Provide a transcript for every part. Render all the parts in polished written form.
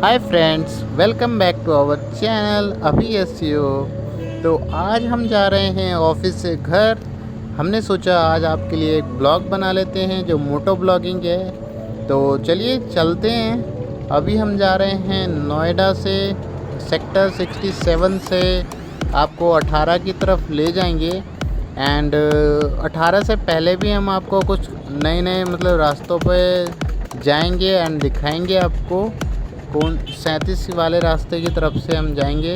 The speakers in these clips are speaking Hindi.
Hi friends, welcome back to our channel Abhi SEO. तो आज हम जा रहे हैं ऑफिस से घर। हमने सोचा आज आपके लिए एक ब्लॉग बना लेते हैं जो मोटो ब्लॉगिंग है। तो चलिए चलते हैं। अभी हम जा रहे हैं नोएडा से, सेक्टर 67 से आपको 18 की तरफ ले जाएंगे। एंड 18 से पहले भी हम आपको कुछ नए नए रास्तों पे जाएंगे एंड दिखाएंगे आपको। 37 वाले रास्ते की तरफ से हम जाएंगे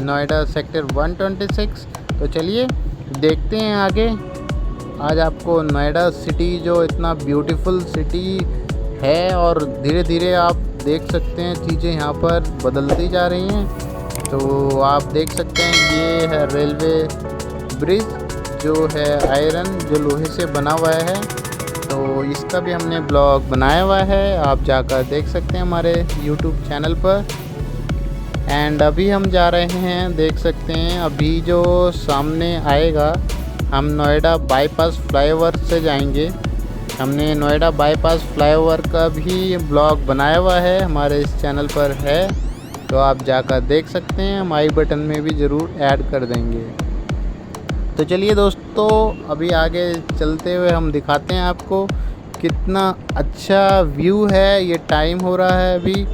नोएडा सेक्टर 126। तो चलिए देखते हैं आगे। आज आपको नोएडा सिटी जो इतना ब्यूटीफुल सिटी है और धीरे धीरे आप देख सकते हैं चीज़ें यहाँ पर बदलती जा रही हैं। तो आप देख सकते हैं ये है रेलवे ब्रिज जो है आयरन जो लोहे से बना हुआ है। तो इसका भी हमने ब्लॉग बनाया हुआ है, आप जाकर देख सकते हैं हमारे YouTube चैनल पर। एंड अभी हम जा रहे हैं, देख सकते हैं अभी जो सामने आएगा, हम नोएडा बाईपास फ्लाईओवर से जाएंगे। हमने नोएडा बाईपास फ्लाईओवर का भी ब्लॉग बनाया हुआ है, हमारे इस चैनल पर है। तो आप जाकर देख सकते हैं, हम आई बटन में भी ज़रूर ऐड कर देंगे। तो चलिए दोस्तों, अभी आगे चलते हुए हम दिखाते हैं आपको कितना अच्छा व्यू है। ये टाइम हो रहा है अभी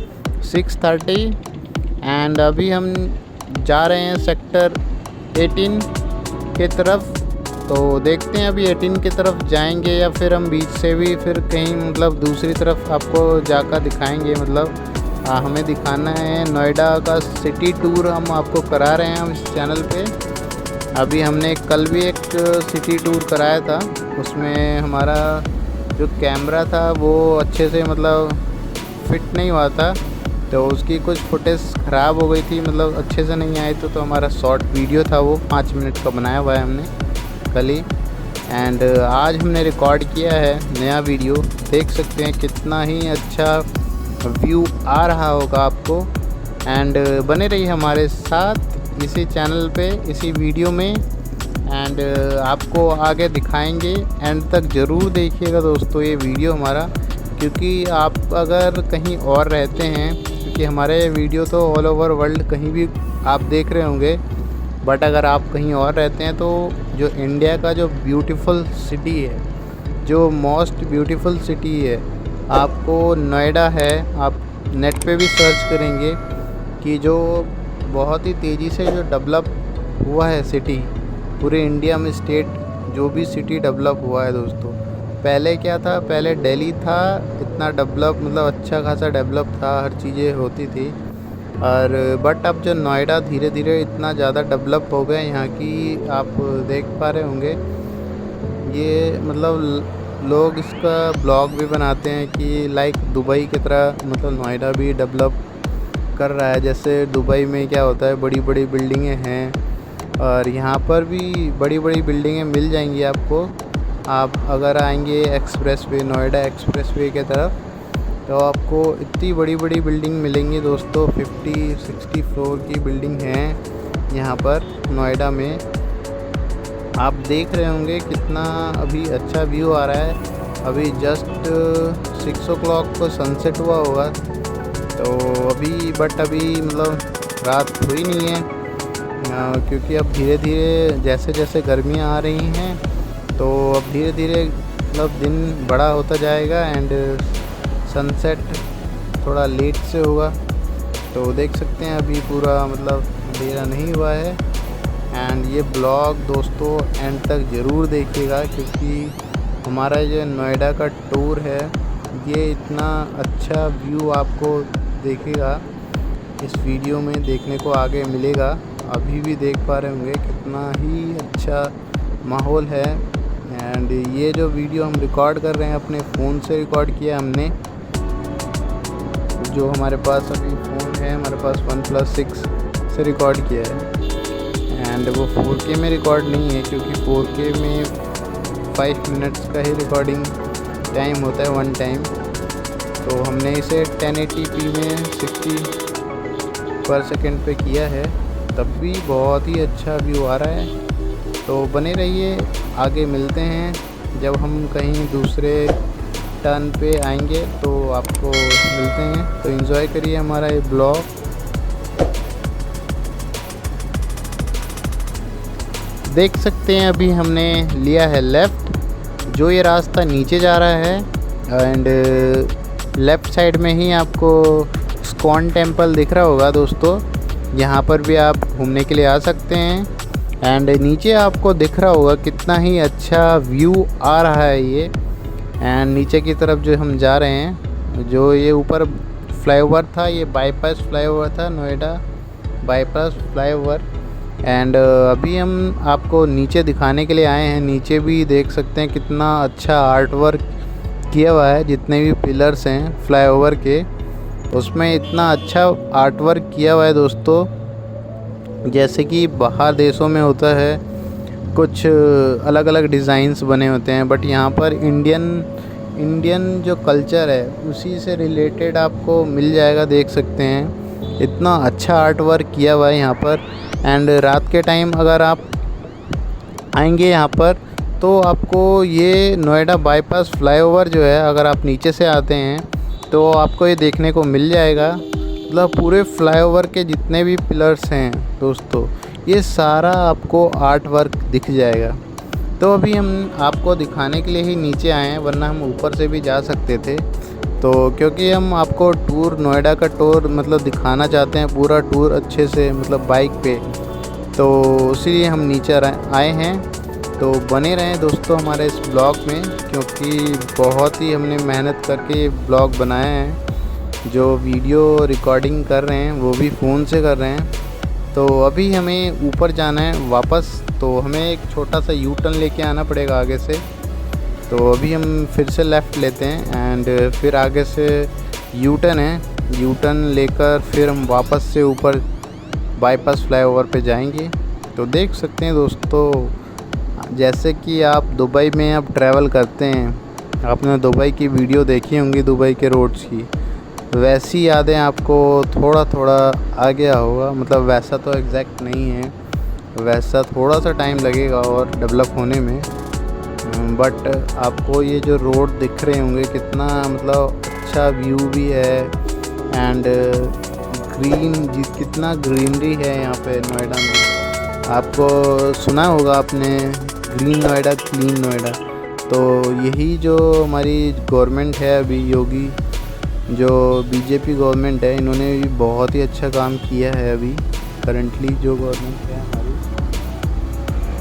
6:30 एंड अभी हम जा रहे हैं सेक्टर 18 के तरफ। तो देखते हैं अभी 18 की तरफ जाएंगे या फिर हम बीच से भी फिर कहीं दूसरी तरफ आपको जाकर दिखाएंगे। हमें दिखाना है नोएडा का सिटी टूर, हम आपको करा रहे हैं हम इस चैनल पे। अभी हमने कल भी एक सिटी टूर कराया था, उसमें हमारा जो कैमरा था वो अच्छे से फिट नहीं हुआ था। तो उसकी कुछ फुटेज ख़राब हो गई थी, अच्छे से नहीं आई। तो हमारा शॉर्ट वीडियो था वो 5 मिनट का बनाया हुआ है हमने कल ही। एंड आज हमने रिकॉर्ड किया है नया वीडियो, देख सकते हैं कितना ही अच्छा व्यू आ रहा होगा आपको। एंड बने रहिए हमारे साथ इसी चैनल पे, इसी वीडियो में। एंड आपको आगे दिखाएंगे, एंड तक ज़रूर देखिएगा दोस्तों ये वीडियो हमारा, क्योंकि आप अगर कहीं और रहते हैं, क्योंकि हमारे वीडियो तो ऑल ओवर वर्ल्ड कहीं भी आप देख रहे होंगे, बट अगर आप कहीं और रहते हैं तो जो इंडिया का जो ब्यूटीफुल सिटी है, जो मोस्ट ब्यूटीफुल सिटी है, आपको नोएडा है। आप नेट पे भी सर्च करेंगे कि जो बहुत ही तेज़ी से जो डेवलप हुआ है सिटी, पूरे इंडिया में स्टेट जो भी सिटी डेवलप हुआ है दोस्तों। पहले क्या था, पहले दिल्ली था इतना डेवलप, अच्छा खासा डेवलप था, हर चीज़ें होती थी। और बट अब जो नोएडा धीरे धीरे इतना ज़्यादा डेवलप हो गया यहाँ की, आप देख पा रहे होंगे। ये लोग इसका ब्लॉग भी बनाते हैं कि लाइक दुबई की तरह नोएडा भी डेवलप कर रहा है। जैसे दुबई में क्या होता है, बड़ी बड़ी बिल्डिंगें हैं, और यहाँ पर भी बड़ी बड़ी बिल्डिंगें मिल जाएंगी आपको। आप अगर आएंगे express way, Noida express way के तरफ, तो आपको इतनी बड़ी बड़ी बिल्डिंग मिलेंगी दोस्तों। 50-60 फ्लोर की बिल्डिंग हैं यहाँ पर नोएडा में। आप देख रहे होंगे कितना अभी अच्छा व्यू आ रहा है। अभी जस्ट 6 o'clock को सनसेट हुआ होगा। तो अभी रात हुई नहीं है, क्योंकि अब धीरे धीरे जैसे जैसे गर्मियाँ आ रही हैं, तो अब धीरे धीरे दिन बड़ा होता जाएगा एंड सनसेट थोड़ा लेट से होगा। तो देख सकते हैं अभी पूरा अंधेरा नहीं हुआ है। एंड ये ब्लॉग दोस्तों एंड तक ज़रूर देखिएगा, क्योंकि हमारा जो नोएडा का टूर है, ये इतना अच्छा व्यू आपको देखेगा इस वीडियो में देखने को आगे मिलेगा। अभी भी देख पा रहे होंगे कितना ही अच्छा माहौल है। एंड ये जो वीडियो हम रिकॉर्ड कर रहे हैं अपने फ़ोन से रिकॉर्ड किया हमने। जो हमारे पास अभी फ़ोन है, हमारे पास OnePlus 6 से रिकॉर्ड किया है। एंड वो 4K में रिकॉर्ड नहीं है, क्योंकि 4K में 5 मिनट्स का ही रिकॉर्डिंग टाइम होता है, वन टाइम। तो हमने इसे 1080p में 60 पर सेकेंड पे किया है, तब भी बहुत ही अच्छा व्यू आ रहा है। तो बने रहिए, आगे मिलते हैं जब हम कहीं दूसरे टर्न पे आएंगे तो आपको मिलते हैं। तो एंजॉय करिए हमारा ये ब्लॉग। देख सकते हैं अभी हमने लिया है लेफ़्ट, जो ये रास्ता नीचे जा रहा है। एंड लेफ़्ट साइड में ही आपको इस्कॉन टेम्पल दिख रहा होगा दोस्तों, यहाँ पर भी आप घूमने के लिए आ सकते हैं। एंड नीचे आपको दिख रहा होगा कितना ही अच्छा व्यू आ रहा है ये। एंड नीचे की तरफ जो हम जा रहे हैं, जो ये ऊपर फ्लाईओवर था, ये बाईपास फ्लाईओवर था, नोएडा बाईपास फ्लाईओवर। एंड अभी हम आपको नीचे दिखाने के लिए आए हैं। नीचे भी देख सकते हैं कितना अच्छा आर्ट वर्क किया हुआ है। जितने भी पिलर्स हैं फ्लाईओवर के, उसमें इतना अच्छा आर्ट वर्क किया हुआ है दोस्तों, जैसे कि बाहर देशों में होता है कुछ अलग अलग डिज़ाइंस बने होते हैं, बट यहाँ पर इंडियन जो कल्चर है उसी से रिलेटेड आपको मिल जाएगा। देख सकते हैं इतना अच्छा आर्ट वर्क किया हुआ है यहाँ पर। एंड रात के टाइम अगर आप आएंगे यहाँ पर तो आपको ये नोएडा बाईपास फ्लाईओवर जो है, अगर आप नीचे से आते हैं तो आपको ये देखने को मिल जाएगा। मतलब पूरे फ्लाईओवर के जितने भी पिलर्स हैं दोस्तों, ये सारा आपको आर्ट वर्क दिख जाएगा। तो अभी हम आपको दिखाने के लिए ही नीचे आए हैं, वरना हम ऊपर से भी जा सकते थे। तो क्योंकि हम आपको टूर, नोएडा का टूर मतलब दिखाना चाहते हैं, पूरा टूर अच्छे से, मतलब बाइक पे, तो इसीलिए हम नीचे आए हैं। तो बने रहें दोस्तों हमारे इस ब्लॉग में, क्योंकि बहुत ही हमने मेहनत करके ये ब्लॉग बनाया है। जो वीडियो रिकॉर्डिंग कर रहे हैं वो भी फ़ोन से कर रहे हैं। तो अभी हमें ऊपर जाना है वापस, तो हमें एक छोटा सा यू टर्न लेके आना पड़ेगा आगे से। तो अभी हम फिर से लेफ़्ट लेते हैं एंड फिर आगे से यू टर्न है, यू टर्न लेकर फिर हम वापस से ऊपर बाईपास फ्लाईओवर पे जाएंगे। तो देख सकते हैं दोस्तों, जैसे कि आप दुबई में अब ट्रैवल करते हैं, आपने दुबई की वीडियो देखी होंगी दुबई के रोड्स की, वैसी यादें आपको थोड़ा थोड़ा आ गया होगा। मतलब वैसा तो एग्जैक्ट नहीं है, वैसा थोड़ा सा टाइम लगेगा और डेवलप होने में, बट आपको ये जो रोड दिख रहे होंगे कितना मतलब अच्छा व्यू भी है। एंड कितना ग्रीनरी है यहाँ पे नोएडा में। आपको सुना होगा आपने, ग्रीन नोएडा क्लीन नोएडा। तो यही जो हमारी गवर्नमेंट है अभी, योगी जो बीजेपी गवर्नमेंट है, इन्होंने भी बहुत ही अच्छा काम किया है अभी करंटली जो गवर्नमेंट है हमारी।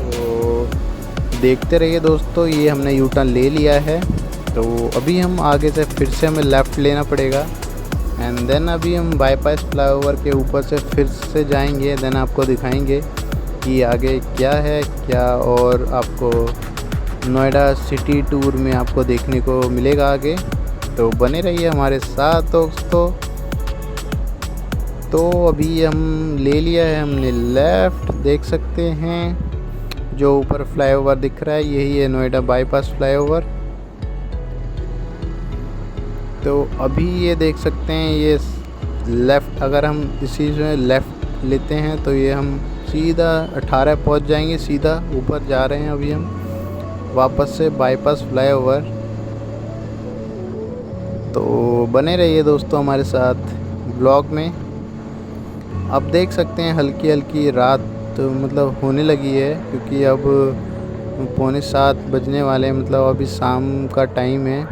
तो देखते रहिए दोस्तों, ये हमने यू टर्न ले लिया है। तो अभी हम आगे से फिर से हमें लेफ़्ट लेना पड़ेगा एंड देन अभी हम बाईपास फ्लाईओवर के ऊपर से फिर से जाएंगे। देन आपको दिखाएंगे कि आगे क्या है क्या, और आपको नोएडा सिटी टूर में आपको देखने को मिलेगा आगे। तो बने रहिए हमारे साथ दोस्तों। तो अभी हम ले लिया है हमने लेफ़्ट, देख सकते हैं जो ऊपर फ्लाईओवर दिख रहा है यही है नोएडा बाईपास फ्लाईओवर। तो अभी ये देख सकते हैं ये लेफ़्ट, अगर हम इसी में लेफ़्ट लेते हैं तो ये हम सीधा 18 पहुंच जाएंगे। सीधा ऊपर जा रहे हैं अभी हम वापस से बाईपास फ्लाईओवर। तो बने रहिए दोस्तों हमारे साथ ब्लॉग में। अब देख सकते हैं हल्की हल्की रात मतलब होने लगी है, क्योंकि अब 6:45 बजने वाले हैं, मतलब अभी शाम का टाइम है।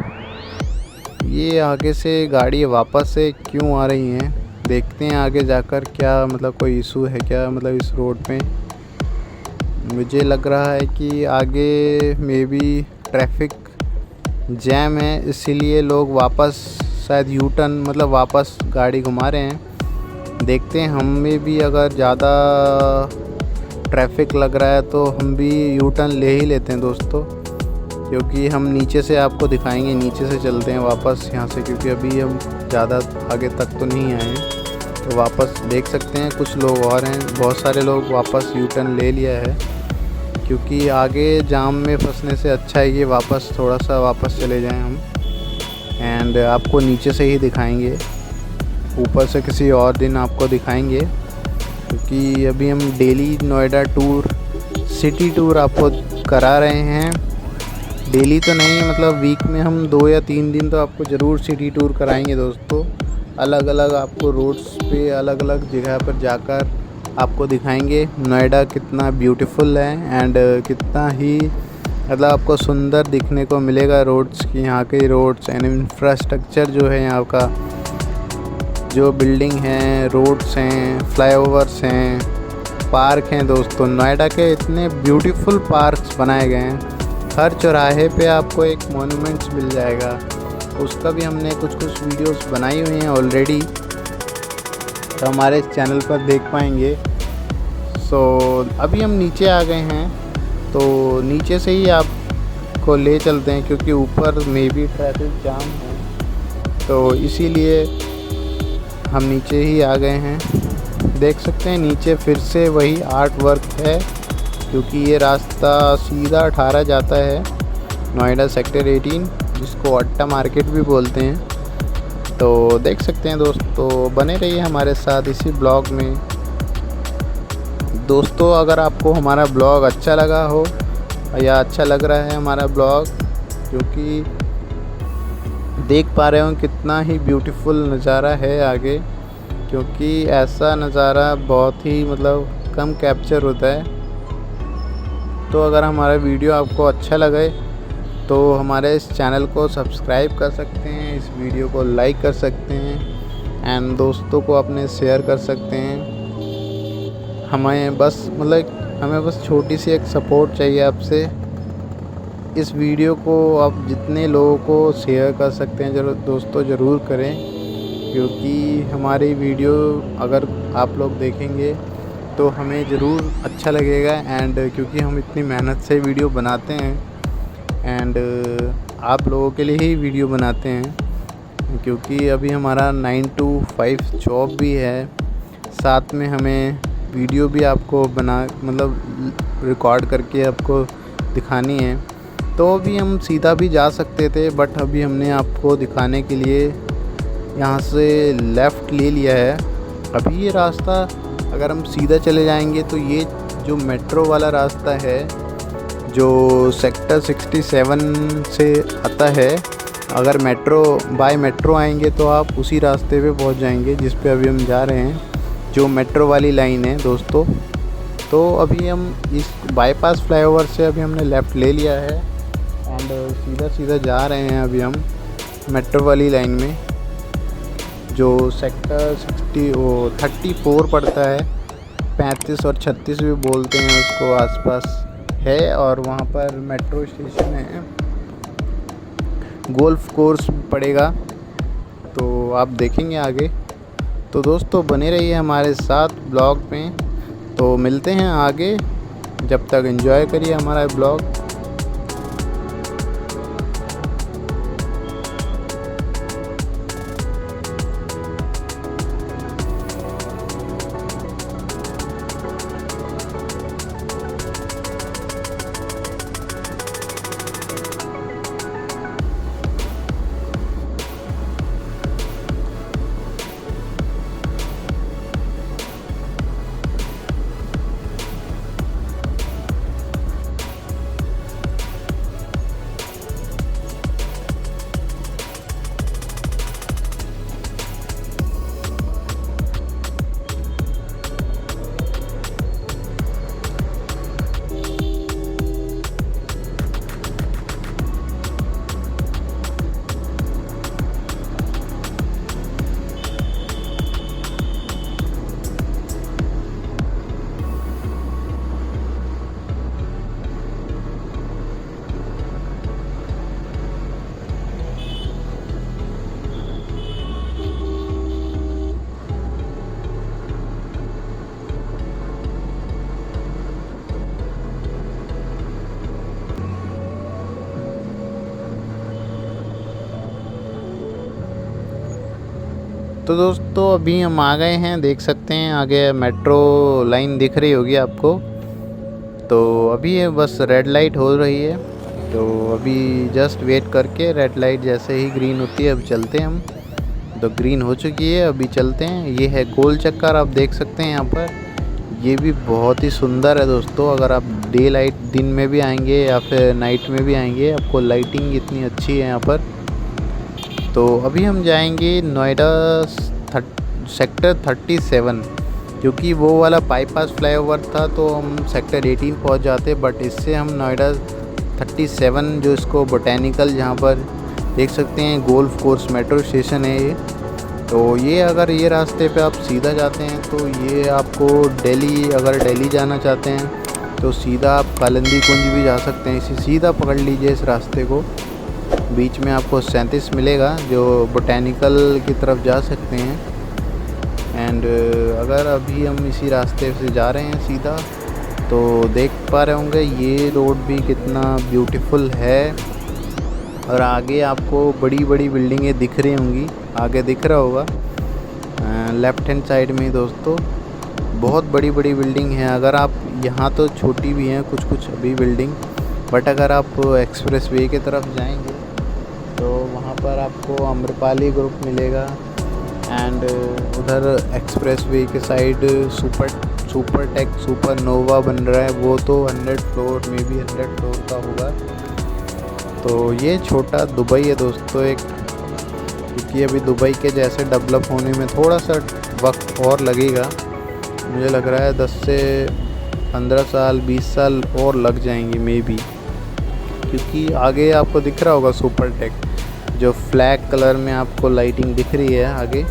ये आगे से गाड़ी वापस से क्यों आ रही हैं, देखते हैं आगे जाकर क्या मतलब कोई इशू है क्या मतलब इस रोड पे। मुझे लग रहा है कि आगे मे बी ट्रैफिक जैम है, इसीलिए लोग वापस शायद यू टर्न मतलब वापस गाड़ी घुमा रहे हैं। देखते हैं हमें भी अगर ज़्यादा ट्रैफिक लग रहा है तो हम भी यू टर्न ले ही लेते हैं दोस्तों, क्योंकि हम नीचे से आपको दिखाएंगे, नीचे से चलते हैं वापस यहाँ से, क्योंकि अभी हम ज़्यादा आगे तक तो नहीं आए हैं। तो वापस देख सकते हैं कुछ लोग और हैं, बहुत सारे लोग वापस यू टर्न ले लिया है, क्योंकि आगे जाम में फंसने से अच्छा है कि वापस थोड़ा सा वापस चले जाएं हम। एंड आपको नीचे से ही दिखाएंगे, ऊपर से किसी और दिन आपको दिखाएंगे, क्योंकि अभी हम daily Noida tour, city tour आपको करा रहे हैं डेली तो नहीं, मतलब वीक में हम 2 या 3 दिन तो आपको ज़रूर सिटी टूर कराएंगे दोस्तों। अलग अलग आपको रोड्स पे अलग अलग जगह पर जाकर आपको दिखाएंगे नोएडा कितना ब्यूटीफुल है एंड कितना ही मतलब आपको सुंदर दिखने को मिलेगा रोड्स की। यहाँ के रोड्स एंड इंफ्रास्ट्रक्चर जो है, यहाँ का जो बिल्डिंग हैं, रोड्स हैं, फ्लाईओवर्स हैं, पार्क हैं दोस्तों। नोएडा के इतने ब्यूटीफुल पार्क्स बनाए गए हैं, हर चौराहे पे आपको एक मॉन्यूमेंट्स मिल जाएगा। उसका भी हमने कुछ वीडियोस बनाई हुई हैं ऑलरेडी, तो हमारे इस चैनल पर देख पाएंगे। अभी हम नीचे आ गए हैं, तो नीचे से ही आपको ले चलते हैं क्योंकि ऊपर में भी ट्रैफिक जाम है, तो इसीलिए हम नीचे ही आ गए हैं। देख सकते हैं नीचे फिर से वही आर्ट वर्क है, क्योंकि ये रास्ता सीधा 18 जाता है नोएडा सेक्टर 18, जिसको अट्टा मार्केट भी बोलते हैं। तो देख सकते हैं दोस्तों, बने रहिए हमारे साथ इसी ब्लॉग में। दोस्तों अगर आपको हमारा ब्लॉग अच्छा लगा हो या अच्छा लग रहा है हमारा ब्लॉग, क्योंकि देख पा रहे हो कितना ही ब्यूटीफुल नज़ारा है आगे, क्योंकि ऐसा नज़ारा बहुत ही मतलब कम कैप्चर होता है। तो अगर हमारा वीडियो आपको अच्छा लगे तो हमारे इस चैनल को सब्सक्राइब कर सकते हैं, इस वीडियो को लाइक कर सकते हैं एंड दोस्तों को अपने शेयर कर सकते हैं। हमें बस छोटी सी एक सपोर्ट चाहिए आपसे। इस वीडियो को आप जितने लोगों को शेयर कर सकते हैं दोस्तों ज़रूर करें, क्योंकि हमारी वीडियो अगर आप लोग देखेंगे तो हमें ज़रूर अच्छा लगेगा एंड क्योंकि हम इतनी मेहनत से वीडियो बनाते हैं एंड आप लोगों के लिए ही वीडियो बनाते हैं, क्योंकि अभी हमारा 9 to 5 जॉब भी है, साथ में हमें वीडियो भी आपको रिकॉर्ड करके आपको दिखानी है। तो अभी हम सीधा भी जा सकते थे, बट अभी हमने आपको दिखाने के लिए यहाँ से लेफ़्ट ले लिया है। अभी ये रास्ता अगर हम सीधा चले जाएंगे तो ये जो मेट्रो वाला रास्ता है जो सेक्टर 67 से आता है, अगर बाय मेट्रो आएंगे तो आप उसी रास्ते पे पहुंच जाएंगे जिस पे अभी हम जा रहे हैं, जो मेट्रो वाली लाइन है दोस्तों। तो अभी हम इस बाईपास फ्लाईओवर से अभी हमने लेफ़्ट ले लिया है एंड सीधा जा रहे हैं अभी हम मेट्रो वाली लाइन में, जो सेक्टर 34 पड़ता है, 35 और 36 भी बोलते हैं उसको, आसपास है। और वहाँ पर मेट्रो स्टेशन है, गोल्फ कोर्स पड़ेगा, तो आप देखेंगे आगे। तो दोस्तों बने रहिए हमारे साथ ब्लॉग में, तो मिलते हैं आगे। जब तक एंजॉय करिए हमारा ब्लॉग। तो दोस्तों अभी हम आ गए हैं, देख सकते हैं आगे मेट्रो लाइन दिख रही होगी आपको। तो अभी ये बस रेड लाइट हो रही है, तो अभी जस्ट वेट करके रेड लाइट जैसे ही ग्रीन होती है अब चलते हैं हम। तो ग्रीन हो चुकी है, अभी चलते हैं। ये है गोल चक्कर, आप देख सकते हैं यहाँ पर, ये भी बहुत ही सुंदर है दोस्तों। अगर आप डे लाइट दिन में भी आएंगे या फिर नाइट में भी आएंगे, आपको लाइटिंग इतनी अच्छी है यहाँ पर। तो अभी हम जाएंगे नोएडा सेक्टर 37, क्योंकि वो वाला बाईपास फ्लाईओवर था तो हम सेक्टर 18 पहुँच जाते, बट इससे हम नोएडा 37 जो इसको बोटेनिकल, जहाँ पर देख सकते हैं गोल्फ कोर्स मेट्रो स्टेशन है ये। तो ये अगर ये रास्ते पे आप सीधा जाते हैं तो ये आपको दिल्ली, अगर दिल्ली जाना चाहते हैं तो सीधा आप कालिंदी कुंज भी जा सकते हैं। इसी सीधा पकड़ लीजिए इस रास्ते को, बीच में आपको 37 मिलेगा जो बोटेनिकल की तरफ जा सकते हैं। एंड अगर अभी हम इसी रास्ते से जा रहे हैं सीधा, तो देख पा रहे होंगे ये रोड भी कितना ब्यूटीफुल है। और आगे आपको बड़ी बड़ी बिल्डिंगें दिख रही होंगी, आगे दिख रहा होगा लेफ़्ट हैंड साइड में दोस्तों, बहुत बड़ी बड़ी बिल्डिंग है। अगर आप यहाँ तो छोटी भी हैं कुछ कुछ अभी बिल्डिंग, बट अगर आप एक्सप्रेस वे की तरफ जाएंगे तो वहाँ पर आपको आम्रपाली ग्रुप मिलेगा। एंड उधर एक्सप्रेस वे के साइड सुपरटेक सुपरनोवा बन रहा है, वो तो 100 फ्लोर में भी 100 फ्लोर का होगा। तो ये छोटा दुबई है दोस्तों एक, क्योंकि अभी दुबई के जैसे डेवलप होने में थोड़ा सा वक्त और लगेगा, मुझे लग रहा है 10 से 15 साल 20 साल और लग जाएंगे मे बी, क्योंकि आगे आपको दिख रहा होगा सुपरटेक जो फ्लैग कलर में आपको लाइटिंग दिख रही है आगे।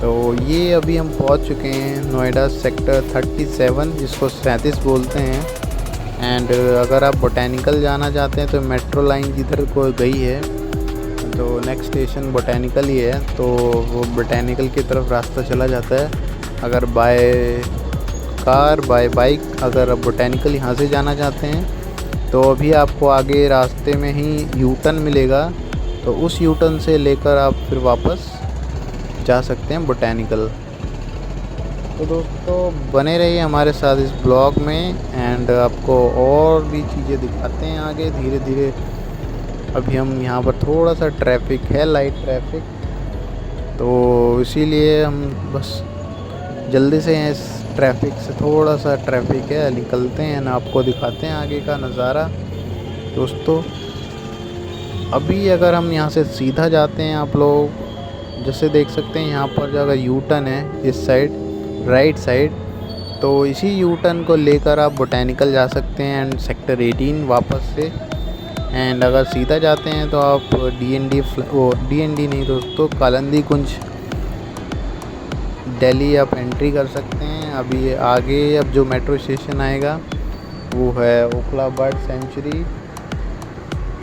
तो ये अभी हम पहुंच चुके हैं नोएडा सेक्टर 37 जिसको 37 बोलते हैं। एंड अगर आप बोटेनिकल जाना चाहते हैं तो मेट्रो लाइन जिधर को गई है तो नेक्स्ट स्टेशन बोटेनिकल ही है, तो वो बोटेनिकल की तरफ रास्ता चला जाता है। अगर बाय कार बाय बाइक अगर आप बोटेनिकल यहाँ से जाना चाहते हैं तो अभी आपको आगे रास्ते में ही यू टर्न मिलेगा, तो उस यू टर्न से लेकर आप फिर वापस जा सकते हैं बोटेनिकल। तो दोस्तों बने रहिए हमारे साथ इस ब्लॉग में, एंड आपको और भी चीज़ें दिखाते हैं आगे धीरे धीरे। अभी हम यहाँ पर थोड़ा सा ट्रैफिक है, लाइट ट्रैफिक, तो इसीलिए हम बस जल्दी से इस ट्रैफिक से थोड़ा सा ट्रैफिक है निकलते हैं ना, आपको दिखाते हैं आगे का नज़ारा। दोस्तों अभी अगर हम यहाँ से सीधा जाते हैं, आप लोग जैसे देख सकते हैं यहाँ पर जो अगर यू टर्न है इस साइड राइट साइड, तो इसी यू टर्न को लेकर आप बोटेनिकल जा सकते हैं एंड सेक्टर 18 वापस से। एंड अगर सीधा जाते हैं तो आप डीएनडी नहीं दोस्तों, कालिंदी कुंज दिल्ली आप एंट्री कर सकते हैं। अभी आगे अब जो मेट्रो स्टेशन आएगा वो है ओखला बर्ड सेंचुरी,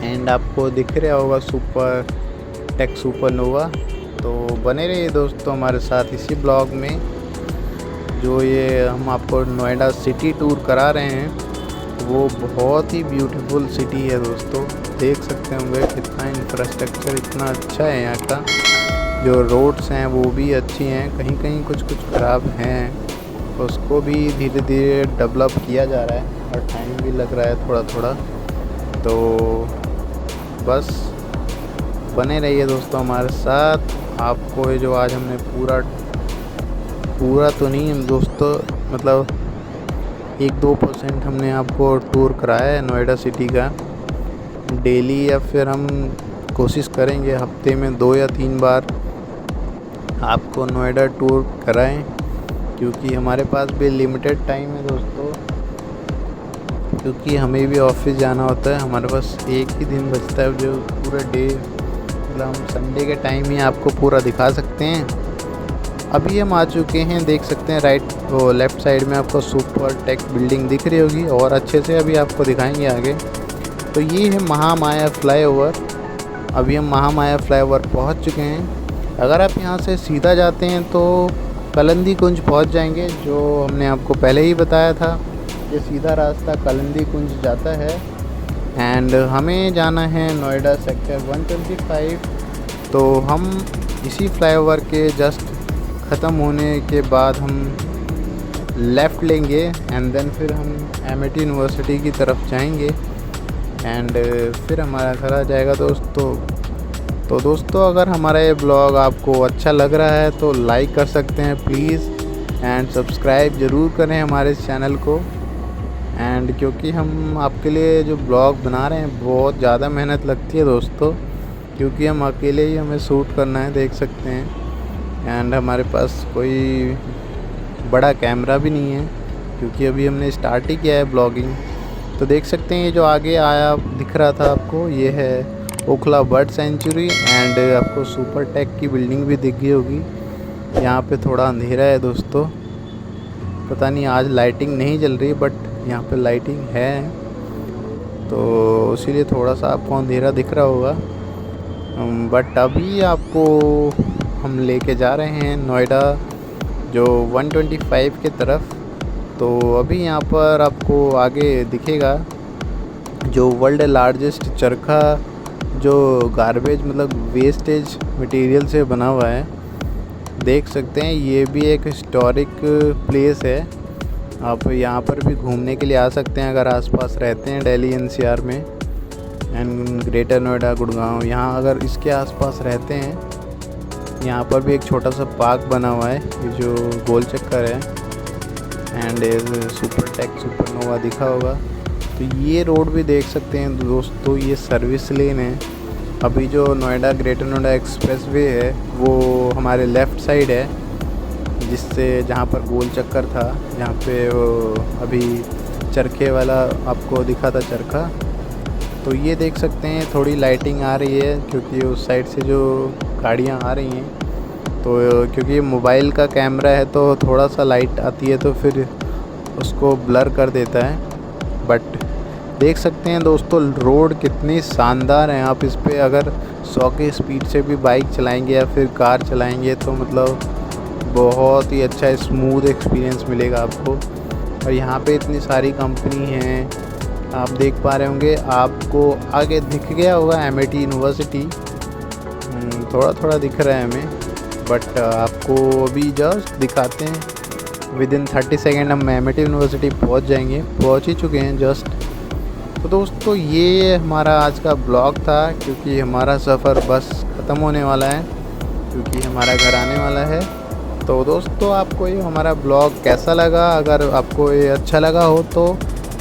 एंड आपको दिख रहा होगा सुपरटेक सुपरनोवा। तो बने रहिए दोस्तों हमारे साथ इसी ब्लॉग में, जो ये हम आपको नोएडा सिटी टूर करा रहे हैं वो बहुत ही ब्यूटीफुल सिटी है दोस्तों। देख सकते होंगे कितना इंफ्रास्ट्रक्चर इतना अच्छा है यहाँ का, जो रोड्स हैं वो भी अच्छी हैं, कहीं कहीं कुछ कुछ ख़राब हैं, उसको भी धीरे धीरे डेवलप किया जा रहा है और टाइम भी लग रहा है थोड़ा थोड़ा। तो बस बने रहिए दोस्तों हमारे साथ। आपको ये जो आज हमने पूरा तो नहीं दोस्तों, मतलब 1-2% हमने आपको टूर कराया है नोएडा सिटी का डेली, या फिर हम कोशिश करेंगे हफ्ते में 2 या 3 बार आपको नोएडा टूर कराएं, क्योंकि हमारे पास भी लिमिटेड टाइम है दोस्तों, क्योंकि हमें भी ऑफिस जाना होता है। हमारे पास एक ही दिन बचता है जो पूरा डे, मतलब हम संडे के टाइम ही आपको पूरा दिखा सकते हैं। अभी हम आ चुके हैं, देख सकते हैं राइट वो लेफ़्ट साइड में आपको सुपरटेक बिल्डिंग दिख रही होगी, और अच्छे से अभी आपको दिखाएंगे आगे। तो ये है महामाया फ्लाईओवर। अभी हम महामाया फ्लाईओवर पहुंच चुके हैं। अगर आप यहाँ से सीधा जाते हैं तो कालिंदी कुंज पहुंच जाएंगे, जो हमने आपको पहले ही बताया था। ये सीधा रास्ता कालिंदी कुंज जाता है, एंड हमें जाना है नोएडा सेक्टर 125। तो हम इसी फ्लाईओवर के जस्ट ख़त्म होने के बाद हम लेफ़्ट लेंगे, एंड देन फिर हम एमिटी यूनिवर्सिटी की तरफ जाएंगे, एंड फिर हमारा घर आ जाएगा दोस्तों। तो दोस्तों अगर हमारा ये ब्लॉग आपको अच्छा लग रहा है तो लाइक कर सकते हैं प्लीज़, एंड सब्सक्राइब ज़रूर करें हमारे चैनल को। एंड क्योंकि हम आपके लिए जो ब्लॉग बना रहे हैं बहुत ज़्यादा मेहनत लगती है दोस्तों, क्योंकि हम अकेले ही हमें शूट करना है, देख सकते हैं। एंड हमारे पास कोई बड़ा कैमरा भी नहीं है, क्योंकि अभी हमने स्टार्ट ही किया है ब्लॉगिंग। तो देख सकते हैं ये जो आगे आया दिख रहा था आपको, ये है ओखला बर्ड सेंचुरी। एंड आपको सुपर टेक की बिल्डिंग भी दिख गई होगी। यहाँ पे थोड़ा अंधेरा है दोस्तों, पता नहीं आज लाइटिंग नहीं जल रही, बट यहाँ पे लाइटिंग है, तो इसीलिए थोड़ा सा आपको अंधेरा दिख रहा होगा। बट अभी आपको हम लेके जा रहे हैं नोएडा जो 125 के तरफ। तो अभी यहाँ पर आपको आगे दिखेगा जो वर्ल्ड लार्जेस्ट चरखा जो गार्बेज मतलब वेस्टेज मटेरियल से बना हुआ है, देख सकते हैं। ये भी एक हिस्टोरिक प्लेस है, आप यहाँ पर भी घूमने के लिए आ सकते हैं अगर आसपास रहते हैं दिल्ली एनसीआर में एंड ग्रेटर नोएडा गुड़गांव। यहाँ अगर इसके आसपास रहते हैं, यहाँ पर भी एक छोटा सा पार्क बना हुआ है, ये जो गोल चक्कर है एंड सुपर टेक सुपरनोवा दिखा होगा। तो ये रोड भी देख सकते हैं दोस्तों, ये सर्विस लेन है। अभी जो Noida greater Noida express way है वो हमारे लेफ़्ट साइड है, जिससे जहाँ पर गोल चक्कर था, जहाँ पे वो अभी चरखे वाला आपको दिखा था चरखा। तो ये देख सकते हैं थोड़ी लाइटिंग आ रही है, क्योंकि उस साइड से जो गाड़ियाँ आ रही हैं, तो क्योंकि मोबाइल का कैमरा है तो थोड़ा सा लाइट आती है तो फिर उसको ब्लर कर देता है। बट देख सकते हैं दोस्तों रोड कितनी शानदार है। आप इस पे अगर 100 की स्पीड से भी बाइक चलाएंगे या फिर कार चलाएंगे तो मतलब बहुत ही अच्छा स्मूथ एक्सपीरियंस मिलेगा आपको। और यहाँ पे इतनी सारी कंपनी हैं, आप देख पा रहे होंगे, आपको आगे दिख गया होगा MIT यूनिवर्सिटी, थोड़ा थोड़ा दिख रहा है हमें, बट आपको अभी जस्ट दिखाते हैं। विदिन 30 सेकेंड हम MIT यूनिवर्सिटी पहुँच जाएंगे, पहुँच ही चुके हैं जस्ट। तो दोस्तों ये हमारा आज का ब्लॉग था, क्योंकि हमारा सफ़र बस ख़त्म होने वाला है, क्योंकि हमारा घर आने वाला है। तो दोस्तों आपको ये हमारा ब्लॉग कैसा लगा? अगर आपको ये अच्छा लगा हो तो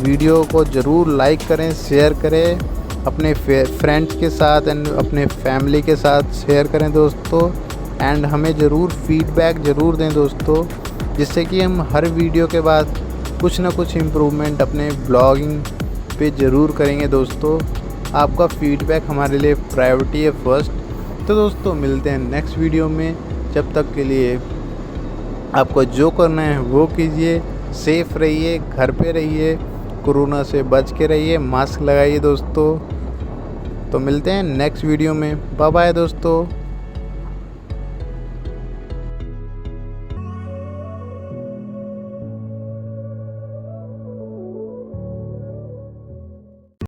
वीडियो को ज़रूर लाइक करें, शेयर करें अपने फ्रेंड्स के साथ एंड अपने फैमिली के साथ शेयर करें दोस्तों। एंड हमें ज़रूर फीडबैक ज़रूर दें दोस्तों, जिससे कि हम हर वीडियो के बाद कुछ ना कुछ इम्प्रूवमेंट अपने ब्लॉगिंग पे ज़रूर करेंगे दोस्तों। आपका फीडबैक हमारे लिए प्रायोरिटी है फर्स्ट। तो दोस्तों मिलते हैं नेक्स्ट वीडियो में, जब तक के लिए आपको जो करना है वो कीजिए, सेफ़ रहिए, घर पे रहिए, कोरोना से बच के रहिए, मास्क लगाइए दोस्तों। तो मिलते हैं नेक्स्ट वीडियो में, बाय बाय दोस्तों।